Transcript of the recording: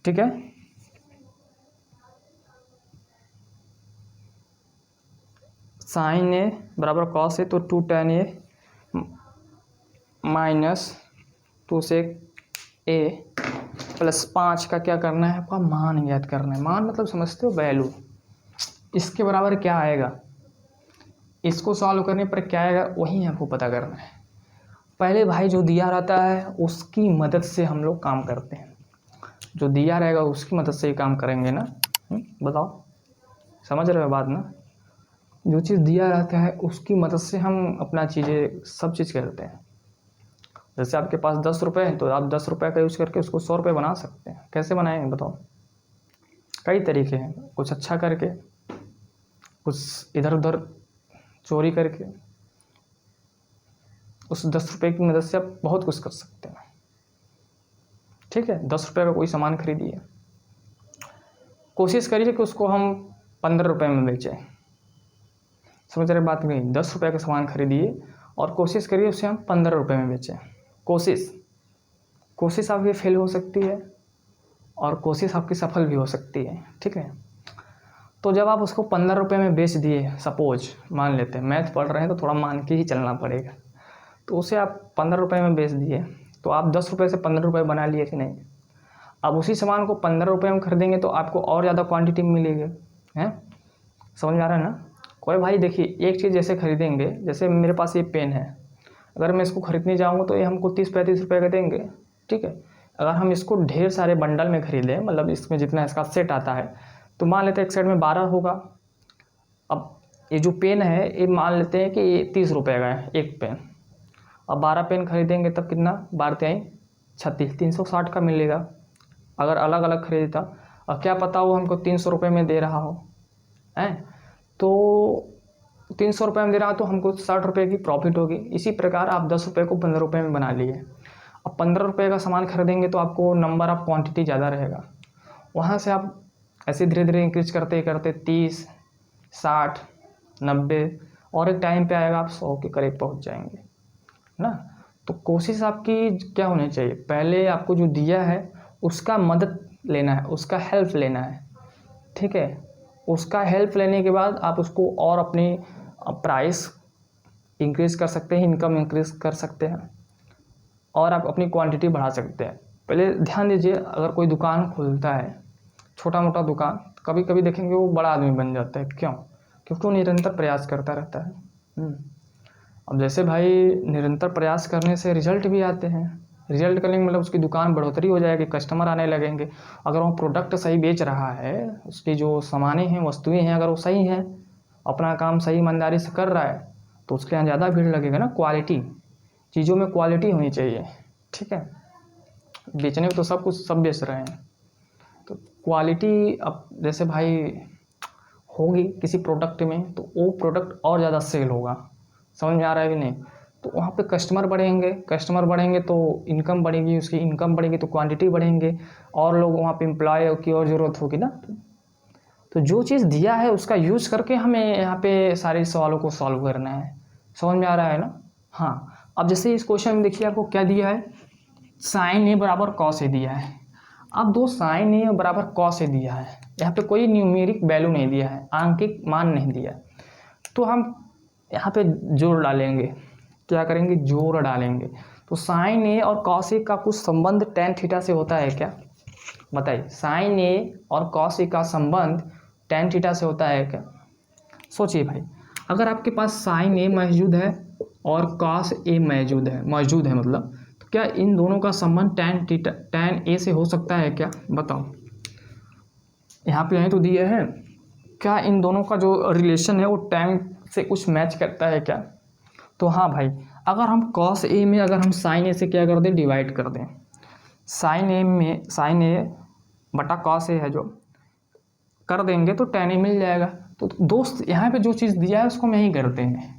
ठीक है। साइन ए बराबर कॉस ए, तो 2 tan ए माइनस 2 sec ए प्लस 5 का क्या करना है, आपका मान ज्ञात करना है। मान मतलब समझते हो, वैल्यू। इसके बराबर क्या आएगा, इसको सॉल्व करने पर क्या आएगा वही आपको पता करना है। पहले भाई जो दिया रहता है उसकी मदद से हम लोग काम करते हैं, जो दिया रहेगा उसकी मदद से ही काम करेंगे ना। बताओ, समझ रहे हो बात ना। जो चीज़ दिया रहता है उसकी मदद से हम अपना चीज़ें सब चीज़ करते हैं। जैसे आपके पास 10 रुपये हैं तो आप 10 रुपये का यूज़ करके उसको 100 रुपये बना सकते हैं। कैसे बनाएंगे बताओ, कई तरीके हैं, कुछ अच्छा करके, कुछ इधर उधर चोरी करके। उस 10 रुपये की मदद से आप बहुत कुछ कर सकते हैं। ठीक है, 10 रुपये का कोई सामान खरीदिए, कोशिश करिए कि उसको हम 15 रुपये में बेचें। समझ रहे बात नहीं, 10 रुपये का सामान खरीदिए और कोशिश करिए उसे हम 15 रुपये में बेचें। कोशिश आपकी फेल हो सकती है और कोशिश आपकी सफल भी हो सकती है। ठीक है, तो जब आप उसको 15 रुपये में बेच दिए, सपोज मान लेते हैं, मैथ पढ़ रहे हैं तो थोड़ा मान के ही चलना पड़ेगा, तो उसे आप 15 रुपये में बेच दिए तो आप 10 रुपये से 15 रुपये बना लिए कि नहीं। अब उसी सामान को 15 रुपये में खरीदेंगे तो आपको और ज़्यादा क्वांटिटी में मिलेगी, हैं, समझ में आ रहा है ना। कोई भाई देखिए, एक चीज़ जैसे खरीदेंगे, जैसे मेरे पास ये पेन है, अगर मैं इसको खरीदने जाऊँगा तो ये हमको 30-35 रुपये का देंगे। ठीक है, अगर हम इसको ढेर सारे बंडल में खरीदें, मतलब इसमें जितना इसका सेट आता है, तो मान लेते हैं एक सेट में 12 होगा। अब ये जो पेन है ये मान लेते हैं कि ये 30 रुपये का है एक पेन। अब 12 पेन खरीदेंगे तब कितना, 12×3=36, 360 का मिलेगा अगर अलग अलग खरीदता। और क्या पता वो हमको 300 रुपये में दे रहा हो, हैं, तो 300 रुपये में दे रहा तो हमको 60 रुपये की प्रॉफिट होगी। इसी प्रकार आप 10 रुपये को 15 रुपये में बना लिए। अब 15 रुपये का सामान खरीदेंगे तो आपको नंबर ऑफ क्वांटिटी ज़्यादा रहेगा, वहाँ से आप ऐसे धीरे धीरे इंक्रीज करते करते 30, 60, 90 और एक टाइम पे आएगा आप 100 के करीब पहुँच जाएंगे ना। तो कोशिश आपकी क्या होनी चाहिए, पहले आपको जो दिया है उसका मदद लेना है, उसका हेल्प लेना है। ठीक है, उसका हेल्प लेने के बाद आप उसको और अपनी प्राइस इंक्रीज कर सकते हैं, इनकम इंक्रीज कर सकते हैं और आप अपनी क्वांटिटी बढ़ा सकते हैं। पहले ध्यान दीजिए, अगर कोई दुकान खुलता है, छोटा मोटा दुकान, कभी कभी देखेंगे वो बड़ा आदमी बन जाता है। क्यों? क्योंकि वो निरंतर प्रयास करता रहता है। अब जैसे भाई निरंतर प्रयास करने से रिजल्ट भी आते हैं, रिजल्ट करने मतलब उसकी दुकान बढ़ोतरी हो जाएगी, कस्टमर आने लगेंगे। अगर वो प्रोडक्ट सही बेच रहा है, उसकी जो सामानें हैं, वस्तुएं हैं, अगर वो सही हैं, अपना काम सही ईमानदारी से कर रहा है, तो उसके यहाँ ज़्यादा भीड़ लगेगा ना। क्वालिटी, चीज़ों में क्वालिटी होनी चाहिए। ठीक है, बेचने में तो सब कुछ सब बेच रहे हैं, तो क्वालिटी अब जैसे भाई होगी किसी प्रोडक्ट में तो वो प्रोडक्ट और ज़्यादा सेल होगा। समझ में आ रहा है कि नहीं। तो वहाँ पे कस्टमर बढ़ेंगे तो इनकम बढ़ेगी, उसकी इनकम बढ़ेगी तो क्वांटिटी बढ़ेंगे और लोग वहाँ पे एम्प्लॉय की और ज़रूरत होगी ना। तो जो चीज़ दिया है उसका यूज़ करके हमें यहाँ पे सारे सवालों को सॉल्व करना है। समझ में आ रहा है ना। हाँ, अब जैसे इस क्वेश्चन में देखिए आपको क्या दिया है, साइन ए बराबर कॉस ए दिया है। अब दो साइन ए बराबर कॉस ए दिया है, यहाँ पे कोई न्यूमेरिक वैल्यू नहीं दिया है, आंकिक मान नहीं दिया, तो हम यहाँ पे जोड़ डालेंगे। क्या करेंगे, जोड़ डालेंगे। तो साइन ए और कॉस ए का कुछ संबंध tan थीटा से होता है क्या, बताइए। साइन ए और कॉस ए का संबंध tan थीटा से होता है क्या। सोचिए भाई, अगर आपके पास साइन ए मौजूद है और कॉस ए मौजूद है मतलब, तो क्या इन दोनों का संबंध tan ए से हो सकता है क्या, बताओ। यहाँ पे यहीं तो दिए हैं, क्या इन दोनों का जो रिलेशन है वो tan से कुछ मैच करता है क्या। तो हाँ भाई, अगर हम cos ए में अगर हम sin ए से क्या कर दें, डिवाइड कर दें, sin ए में sin ए बटा cos ए है जो कर देंगे तो tan ए मिल जाएगा। तो दोस्त यहाँ पे जो चीज़ दिया है उसको हम यही करते हैं।